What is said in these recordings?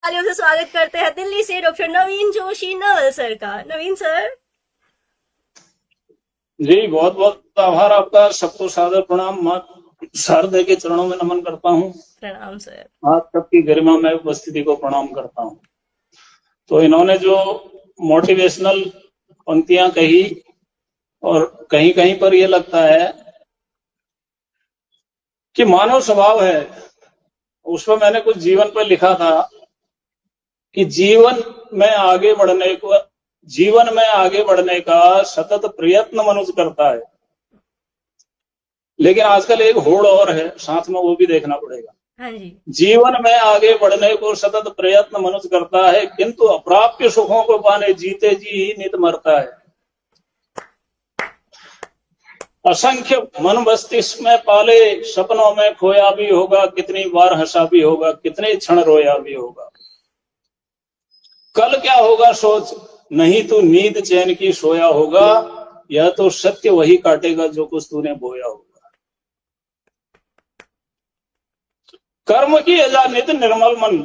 तालियों से स्वागत करते हैं दिल्ली से डॉक्टर नवीन जोशी नवल सर का। नवीन सर, जी बहुत बहुत आभार आपका। सबको सादर प्रणाम। मां शारदा के चरणों में नमन करता हूँ। प्रणाम सर। आप सबकी गरिमा में उपस्थिति को प्रणाम करता हूँ। तो इन्होंने जो मोटिवेशनल पंक्तियां कही और कहीं कहीं पर यह लगता है कि मानव स्वभाव है, उस पर मैंने कुछ जीवन पर लिखा था कि जीवन में आगे बढ़ने का सतत प्रयत्न मनुष्य करता है, लेकिन आजकल एक होड़ और है साथ में, वो भी देखना पड़ेगा। हाँ जी। जीवन में आगे बढ़ने को सतत प्रयत्न मनुष्य करता है, किंतु अप्राप्य सुखों को पाने जीते जी ही नित मरता है। असंख्य मन मस्तिष्क में पाले सपनों में खोया भी होगा, कितनी बार हंसा भी होगा, कितने क्षण रोया भी होगा। कल क्या होगा सोच, नहीं तो नींद चैन की सोया होगा, यह तो सत्य वही काटेगा जो कुछ तूने बोया होगा। कर्म की अजा नित निर्मल मन,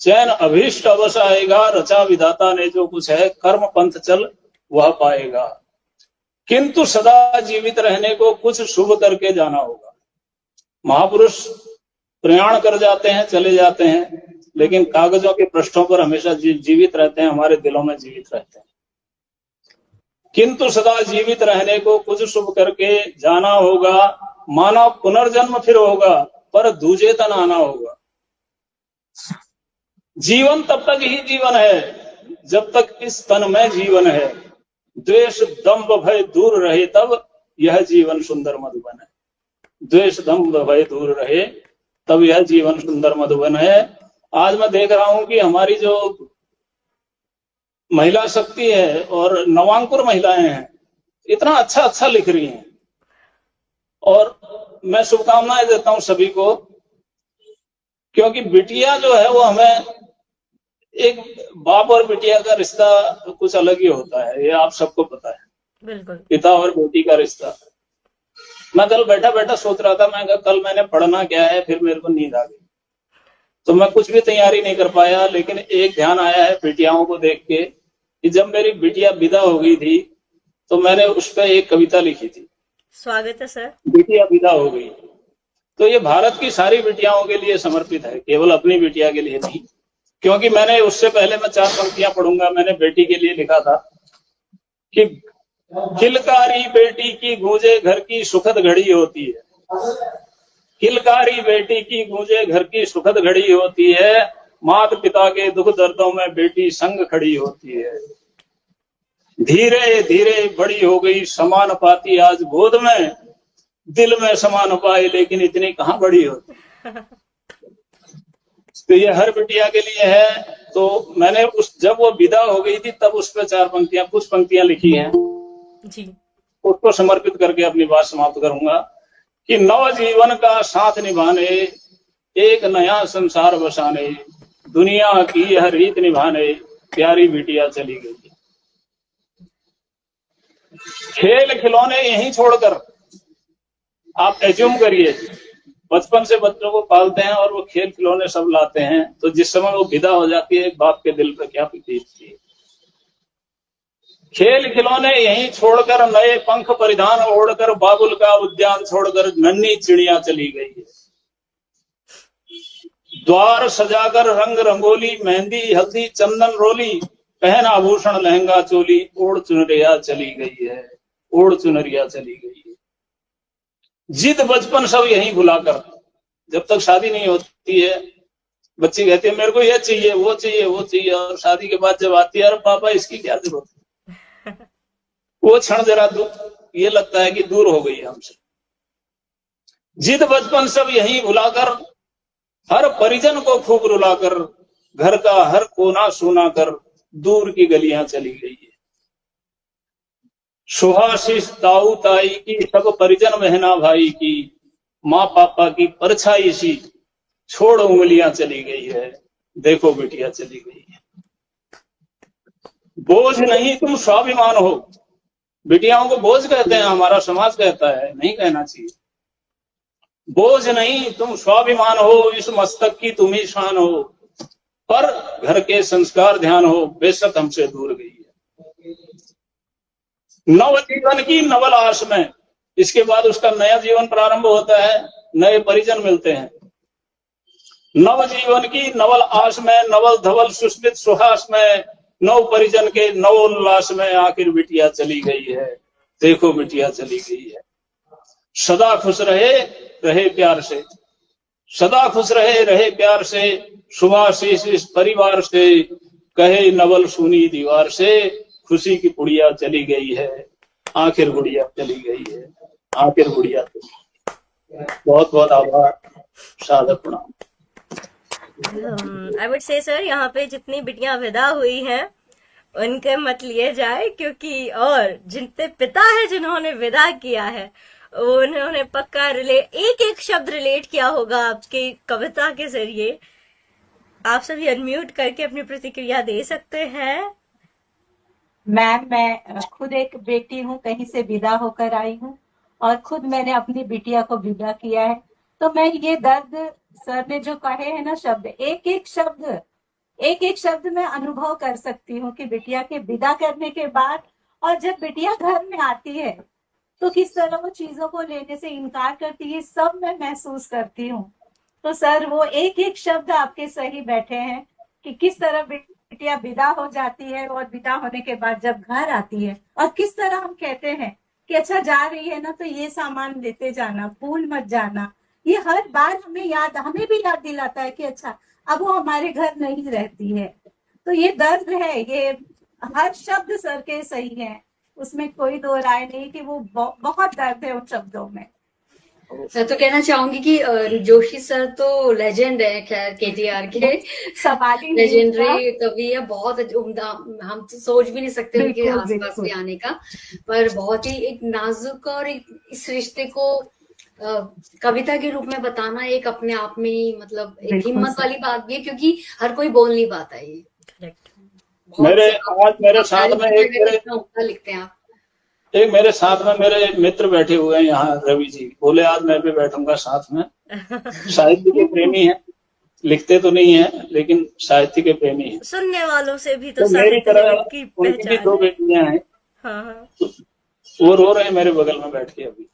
चैन अभीष्ट अवश्य आएगा, रचा विधाता ने जो कुछ है, कर्म पंथ चल वह पाएगा। किंतु सदा जीवित रहने को कुछ शुभ करके जाना होगा। महापुरुष प्रयाण कर जाते हैं, चले जाते हैं, लेकिन कागजों के पृष्ठों पर हमेशा जीवित रहते हैं, हमारे दिलों में जीवित रहते हैं। किंतु सदा जीवित रहने को कुछ शुभ करके जाना होगा। मानव पुनर्जन्म फिर होगा, पर दूजे तन आना होगा। जीवन तब तक ही जीवन है जब तक इस तन में जीवन है। द्वेष दंभ भय दूर रहे तब यह जीवन सुंदर मधुबन है। द्वेष दंभ भय दूर रहे तब यह जीवन सुंदर मधुबन है। आज मैं देख रहा हूं कि हमारी जो महिला शक्ति है और नवांकुर महिलाएं हैं, इतना अच्छा अच्छा लिख रही हैं, और मैं शुभकामनाएं देता हूं सभी को, क्योंकि बिटिया जो है वो हमें, एक बाप और बिटिया का रिश्ता कुछ अलग ही होता है, ये आप सबको पता है। बिल्कुल। पिता और बेटी का रिश्ता। मैं कल बैठा बैठा सोच रहा था, मैं कल मैंने पढ़ना क्या है, फिर मेरे को नींद आ गई, तो मैं कुछ भी तैयारी नहीं कर पाया। लेकिन एक ध्यान आया है बिटियाओं को देख के कि जब मेरी बिटिया विदा हो गई थी तो मैंने उस पर एक कविता लिखी थी। स्वागत है सर। बिटिया विदा हो गई, तो ये भारत की सारी बिटियाओं के लिए समर्पित है, केवल अपनी बिटिया के लिए नहीं। क्योंकि मैंने उससे पहले मैं 4 पंक्तियां पढ़ूंगा, मैंने बेटी के लिए लिखा था कि किलकारी बेटी की गूंजे घर की सुखद घड़ी होती है। किलकारी बेटी की गूंजे घर की सुखद घड़ी होती है, मात पिता के दुख दर्दों में बेटी संग खड़ी होती है। धीरे धीरे बड़ी हो गई समान पाती आज गोद में, दिल में समान पाए लेकिन इतनी कहां बड़ी होती। तो ये हर बिटिया के लिए है। तो मैंने जब वो विदा हो गई थी तब उस पर कुछ पंक्तियां लिखी हैं जी, उसको समर्पित करके अपनी बात समाप्त करूंगा कि नव जीवन का साथ निभाने, एक नया संसार बसाने, दुनिया की यह रीत निभाने, प्यारी बिटिया चली गई। खेल खिलौने यहीं छोड़कर, आप एज्यूम करिए बचपन से बच्चों को पालते हैं और वो खेल खिलौने सब लाते हैं, तो जिस समय वो विदा हो जाती है एक बाप के दिल पर क्या बीतती है। खेल खिलौने यहीं छोड़कर, नए पंख परिधान ओढ़कर, बाबुल का उद्यान छोड़कर नन्ही चिड़िया चली गई है। द्वार सजाकर रंग रंगोली, मेहंदी हल्दी चंदन रोली, पहन आभूषण लहंगा चोली, ओढ़ चुनरिया चली गई है, ओढ़ चुनरिया चली गई है। जिद बचपन सब यहीं भुलाकर, जब तक शादी नहीं होती है बच्ची कहती है मेरे को ये चाहिए वो चाहिए वो चाहिए, और शादी के बाद जब आती है अरे पापा इसकी क्या जरूरत है, वो क्षण जरा ये लगता है कि दूर हो गई हमसे। जिद बचपन सब यहीं भुलाकर, हर परिजन को खूब रुलाकर, घर का हर कोना सुना कर, दूर की गलियां चली गई है। सुहाशीष ताऊ ताई की, सब परिजन बहना भाई की, माँ पापा की परछाई सी, छोड़ उंगलियां चली गई है, देखो बिटिया चली गई है। बोझ नहीं तुम स्वाभिमान हो, बिटियाओं को बोझ कहते हैं, हमारा समाज कहता है, नहीं कहना चाहिए। बोझ नहीं तुम स्वाभिमान हो, इस मस्तक की तुम ही शान हो, पर घर के संस्कार ध्यान हो, बेशक हमसे दूर गई है। नव जीवन की नवल आश में, इसके बाद उसका नया जीवन प्रारंभ होता है, नए परिजन मिलते हैं। नव जीवन की नवल आश में, नवल धवल सुस्मित सुहास में, नव परिजन के नव उल्लास में आखिर बिटिया चली गई है। देखो बिटिया चली गई है। सदा खुश रहे, रहे प्यार से, सदा खुश रहे, रहे प्यार से, शुभाशीष इस परिवार से, कहे नवल सुनी दीवार से, खुशी की गुड़िया चली गई है, आखिर गुड़िया चली गई है, आखिर गुड़िया चली गई है। बहुत बहुत आभार, सादर प्रणाम। आई वुड से सर, यहाँ पे जितनी बिटियां विदा हुई हैं उनके मत लिए जाए, क्योंकि और जिनके पिता है जिन्होंने विदा किया है उन्होंने पक्का एक एक शब्द रिलेट किया होगा आपकी कविता के जरिए। आप सभी अनम्यूट करके अपनी प्रतिक्रिया दे सकते हैं। मैम, मैं खुद एक बेटी हूँ, कहीं से विदा होकर आई हूँ और खुद मैंने अपनी बिटिया को विदा किया है। तो मैं ये दर्द, सर ने जो कहे हैं ना शब्द, एक एक शब्द मैं अनुभव कर सकती हूँ कि बिटिया के विदा करने के बाद और जब बिटिया घर में आती है तो किस तरह वो चीजों को लेने से इनकार करती है, सब मैं महसूस करती हूँ। तो सर, वो एक एक शब्द आपके सही बैठे हैं कि किस तरह बिटिया विदा हो जाती है और विदा होने के बाद जब घर आती है और किस तरह हम कहते हैं कि अच्छा जा रही है ना तो ये सामान लेते जाना, भूल मत जाना। ये हर बार हमें भी याद दिलाता है कि अच्छा अब वो हमारे घर नहीं रहती है। तो ये दर्द है, ये हर शब्द सर के सही है, उसमें कोई दो राय नहीं कि वो बहुत दर्द है उन शब्दों में। मैं तो कहना चाहूंगी कि जोशी सर तो लेजेंड है, खैर केटीआर के सवाल ही लेजेंडरी कवि है, बहुत उम्दा। हम तो सोच भी नहीं सकते उनके आसपास में आने का, पर बहुत ही एक नाजुक और इस रिश्ते को कविता के रूप में बताना एक अपने आप में ही मतलब एक हिम्मत वाली बात भी है, क्योंकि हर कोई बोल नहीं पाता है ये। मेरे साथ में लिखते हैं आप। एक मेरे साथ में मेरे मित्र बैठे हुए हैं यहाँ, रवि जी, बोले आज मैं भी बैठूंगा साथ में। साहित्य के प्रेमी हैं, लिखते तो नहीं है लेकिन साहित्य के प्रेमी हैं। सुनने वालों से भी तो मेरी तरह उनकी भी दो बेटियां हैं। हाँ। वो रो रहे हैं मेरे बगल में बैठ के अभी।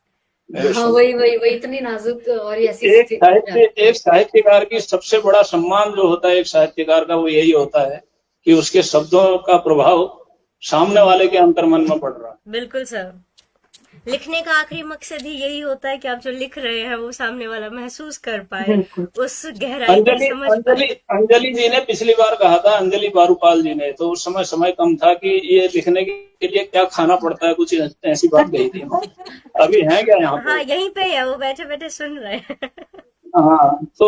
हाँ, वही इतनी नाजुक और ऐसी एक साहित्यकार की सबसे बड़ा सम्मान जो होता है एक साहित्यकार का, वो यही होता है कि उसके शब्दों का प्रभाव सामने वाले के अंतर्मन में पड़ रहा है। बिल्कुल सर, लिखने का आखिरी मकसद ही यही होता है कि आप जो लिख रहे हैं वो सामने वाला महसूस कर पाए, उस गहराई को समझ पाए। अंजलि जी ने पिछली बार कहा था, अंजलि बारूपाल जी ने, तो उस समय कम था कि ये लिखने के लिए क्या खाना पड़ता है, कुछ ऐसी बात कही थी। अभी है क्या यहाँ पे? हाँ, यहीं पे है, वो बैठे बैठे सुन रहे हैं। हाँ, तो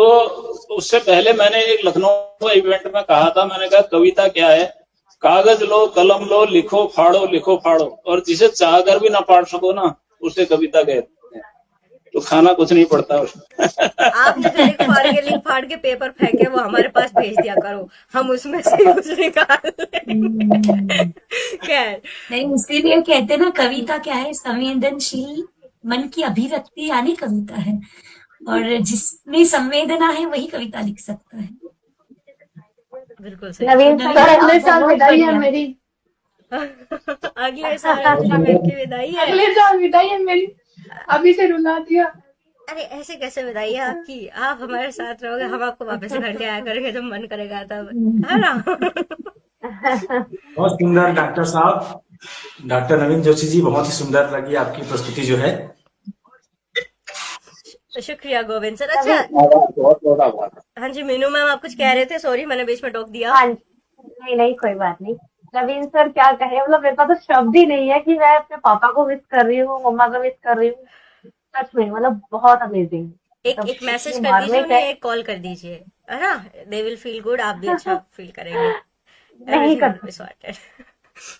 उससे पहले मैंने एक लखनऊ इवेंट में कहा था, मैंने कहा कविता क्या है, कागज लो, कलम लो, लिखो फाड़ो, और जिसे चाह कर भी ना पढ़ सको ना, उसे कविता कहते हैं। तो खाना कुछ नहीं पड़ता उसमें। आपने जो लिख फाड़ के पेपर फेंके वो हमारे पास भेज दिया करो, हम उसमें से कुछ निकाल खैर नहीं, इसीलिए कहते ना कविता क्या है, संवेदनशील मन की अभिव्यक्ति यानी कविता है, और जिसमें संवेदना है वही कविता लिख सकता है। बिल्कुल सही। नवीन सर, अगले साल विदाई है मेरी। अगले साल की विदाई है। अगले साल विदाई है मेरी, अभी से रुला दिया। अरे ऐसे कैसे विदाई है आपकी? आप हमारे साथ रहोगे, हम आपको वापस घर ले आया करेंगे जब मन करेगा तब, है ना? बहुत सुंदर डॉक्टर साहब, डॉक्टर नवीन जोशी जी, बहुत ही सुंदर लगी आपकी प्रस्तुति जो है। शुक्रिया गोविंद सर। अच्छा, बहुत आभार। हाँ जी, मीनू मैम आप कुछ कह रहे थे, सॉरी मैंने बीच में टोक दिया। हाँ, नहीं कोई बात नहीं। नवीन सर क्या कहे, मतलब मेरे पास तो शब्द ही नहीं है कि मैं अपने पापा को मिस कर रही हूँ, मम्मा को मिस कर रही हूँ। सच में मतलब बहुत अमेजिंग। एक मैसेज कर दीजिए उन्हें, एक कॉल कर दीजिए, है ना? दे विल फील गुड, आप भी अच्छा फील करेंगे। नहीं कर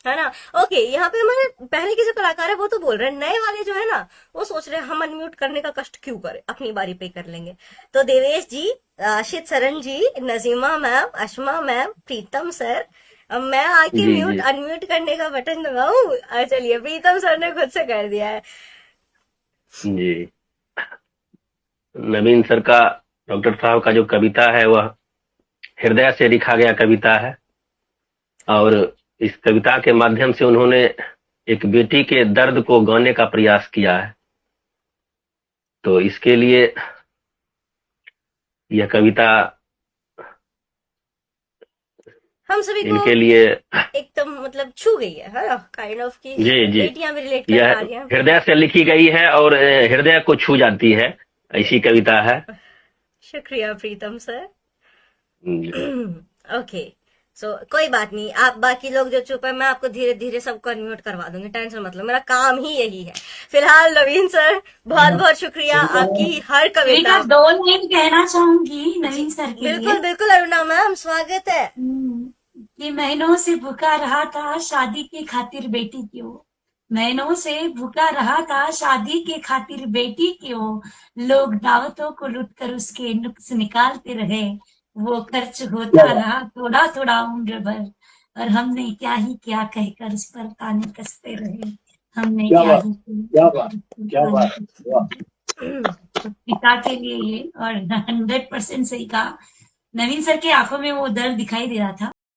है ना? ओके, यहाँ पे हमारे पहले के जो कलाकार है वो तो बोल रहे हैं, नए वाले जो है ना वो सोच रहे हैं हम अनम्यूट करने का कष्ट क्यों करें, अपनी बारी पे कर लेंगे। तो देवेश जी, आशित सरन जी, नजीमा मैम, अशमा मैम, प्रीतम सर, मैं आके म्यूट अनम्यूट करने का बटन दबाऊं? चलिए, प्रीतम सर ने खुद से कर दिया है जी। नवीन सर का, डॉक्टर साहब का जो कविता है वह हृदय से लिखा गया कविता है और इस कविता के माध्यम से उन्होंने एक बेटी के दर्द को गाने का प्रयास किया है। तो इसके लिए यह कविता हम सभी को इनके लिए एकदम मतलब छू गई है ना, काइंड ऑफ की जी जी बेटियां भी रिलेट कर यह पा रही हैं। हृदय से लिखी गई है और हृदय को छू जाती है, ऐसी कविता है। शुक्रिया प्रीतम सर। जी। ओके सो कोई बात नहीं, आप बाकी लोग जो चुप है मैं आपको धीरे धीरे सबको अनम्यूट करवा दूंगी, टेंशन मतलब, मेरा काम ही यही है। फिलहाल नवीन सर बहुत बहुत शुक्रिया, आपकी हर कविता। 2 लाइन कहना चाहूंगी नवीन सर के लिए। बिल्कुल बिल्कुल अरुणा मैम, स्वागत है। कि महीनों से भूखा रहा था शादी के खातिर बेटी क्यों, महीनों से भूखा रहा था शादी के खातिर बेटी क्यों, लोग दावतों को लूटकर उसके नुक्स निकालते रहे, वो खर्च होता रहा थोड़ा थोड़ा उम्र भर, और हमने क्या ही क्या कहकर उस पर ताने कसते रहे, हमने क्या ही क्या बात। तो पिता के लिए ये, और 100% सही कहा। नवीन सर की आंखों में वो दर्द दिखाई दे रहा था।